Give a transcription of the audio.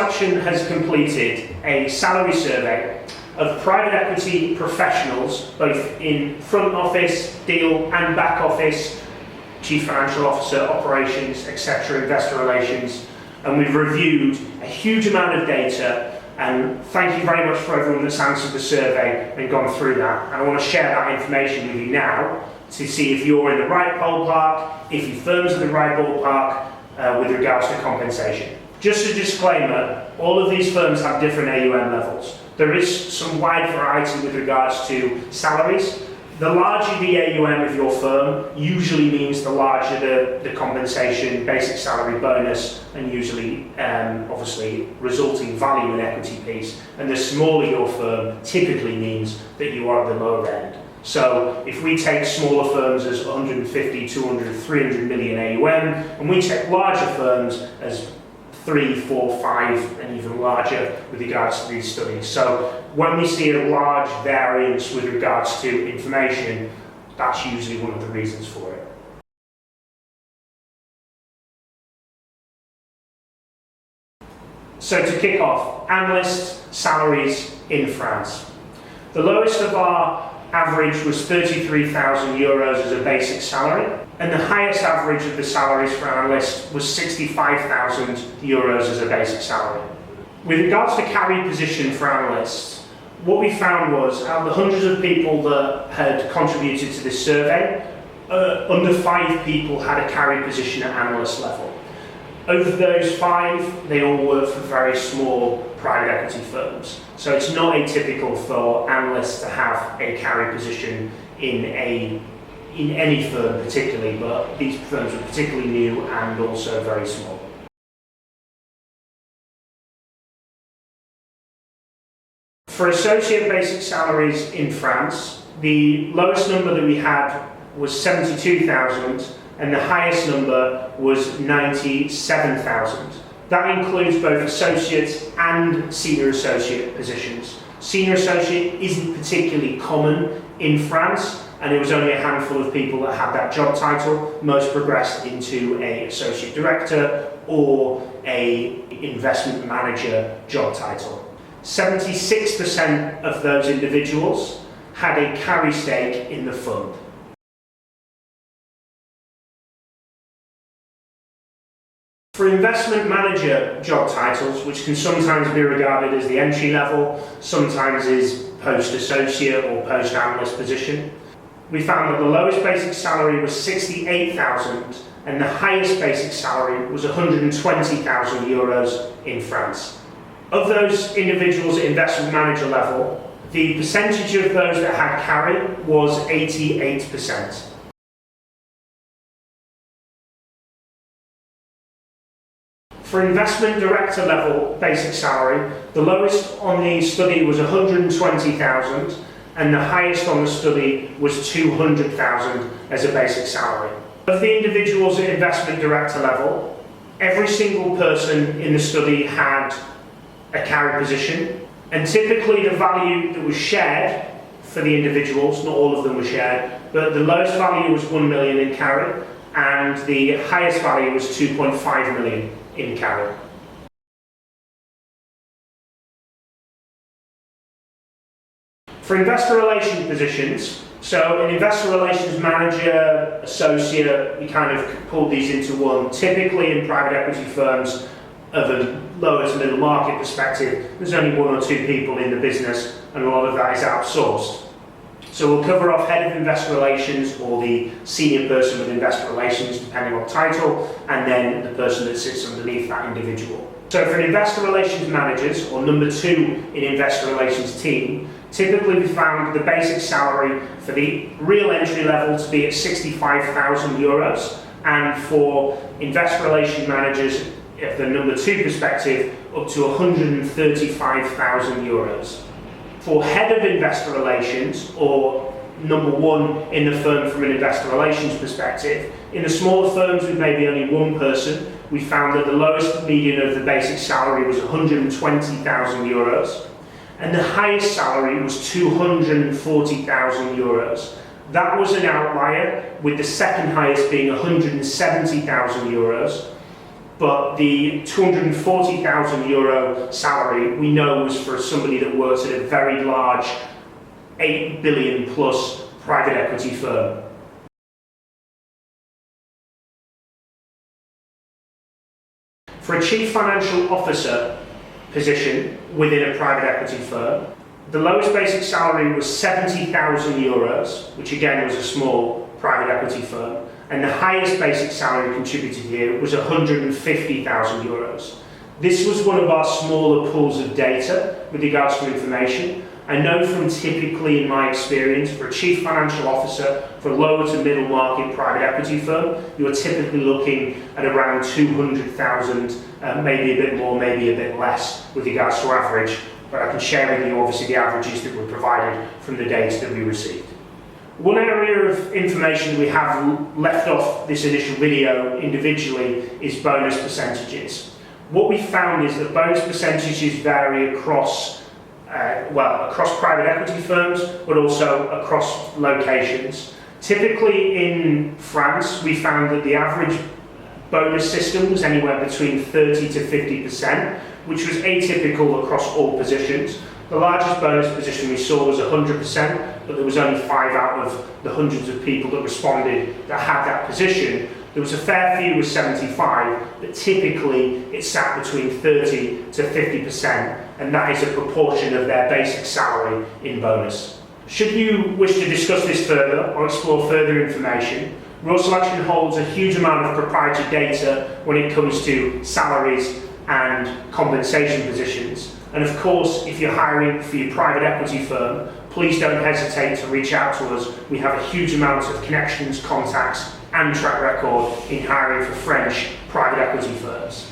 Selection has completed a salary survey of private equity professionals, both in front office, deal and back office, chief financial officer, operations, etc., investor relations, and we've reviewed a huge amount of data, and thank you very much for everyone that's answered the survey and gone through that. And I want to share that information with you now to see if you're in the right ballpark, if your firm's in the right ballpark with regards to compensation. Just a disclaimer, all of these firms have different AUM levels. There is some wide variety with regards to salaries. The larger the AUM of your firm usually means the larger the compensation, basic salary, bonus, and usually obviously resulting value in equity piece. And the smaller your firm typically means that you are at the lower end. So if we take smaller firms as 150, 200, 300 million AUM, and we take larger firms as 3, 4, 5, and even larger with regards to these studies. So when we see a large variance with regards to information, that's usually one of the reasons for it. So to kick off, ANALYST salaries in France. The lowest of our average was 33,000 euros as a basic salary, and the highest average of the salaries for ANALYST was 65,000 euros as a basic salary. With regards to carry position for ANALYSTs, what we found was out of the hundreds of people that had contributed to this survey, under 5 people had a carry position at ANALYST level. Over those 5, they all work for very small private equity firms. So it's not atypical for analysts to have a carry position in any firm particularly, but these firms are particularly new and also very small. For associate basic salaries in France, the lowest number that we had was 72,000 and the highest number was 97,000. That includes both associate and senior associate positions. Senior associate isn't particularly common in France, and it was only a handful of people that had that job title. Most progressed into an associate director or an investment manager job title. 76% of those individuals had a carry stake in the fund. For investment manager job titles, which can sometimes be regarded as the entry level, sometimes is post-associate or post-analyst position, we found that the lowest basic salary was 68,000 and the highest basic salary was 120,000 euros in France. Of those individuals at investment manager level, the percentage of those that had carry was 88%. For investment director level basic salary, the lowest on the study was 120,000 and the highest on the study was 200,000 as a basic salary. Of the individuals at investment director level, every single person in the study had a carry position, and typically the value that was shared for the individuals, not all of them were shared, but the lowest value was 1 million in carry and the highest value was 2.5 million in carry. For investor relations positions, so an investor relations manager, associate, we kind of pulled these into one. Typically in private equity firms of a lower to middle market perspective, there's only 1 or 2 people in the business and a lot of that is outsourced. So we'll cover off head of investor relations or the senior person with investor relations, depending on title, and then the person that sits underneath that individual. So for investor relations managers, or number 2 in investor relations team, typically we found the basic salary for the real entry level to be at 65,000 euros, and for investor relations managers, at the number 2 perspective, up to 135,000 euros. For head of investor relations, or number 1 in the firm from an investor relations perspective, in the smaller firms with maybe only 1 person, we found that the lowest median of the basic salary was 120,000 euros, and the highest salary was 240,000 euros. That was an outlier, with the second highest being 170,000 euros. but the €240,000 salary we know was for somebody that works at a very large 8 billion plus private equity firm. For a chief financial officer position within a private equity firm, the lowest basic salary was €70,000, which again was a small private equity firm, and the highest basic salary contributed here was €150,000. This was one of our smaller pools of data with regards to information. I know from typically in my experience for a chief financial officer for a lower to middle market private equity firm, you're typically looking at around 200,000, maybe a bit more, maybe a bit less with regards to average, but I can share with you obviously the averages that were provided from the data that we received. One area of information we have left off this initial video individually is bonus percentages. What we found is that bonus percentages vary across private equity firms, but also across locations. Typically in France, we found that the average bonus system was anywhere between 30 to 50%, which was atypical across all positions. The largest bonus position we saw was 100%, but there was only 5 out of the hundreds of people that responded that had that position. There was a fair few with 75, but typically it sat between 30 to 50%, and that is a proportion of their basic salary in bonus. Should you wish to discuss this further or explore further information, Royal Selection holds a huge amount of proprietary data when it comes to salaries and compensation positions. And of course, if you're hiring for your private equity firm, please don't hesitate to reach out to us. We have a huge amount of connections, contacts, and track record in hiring for French private equity firms.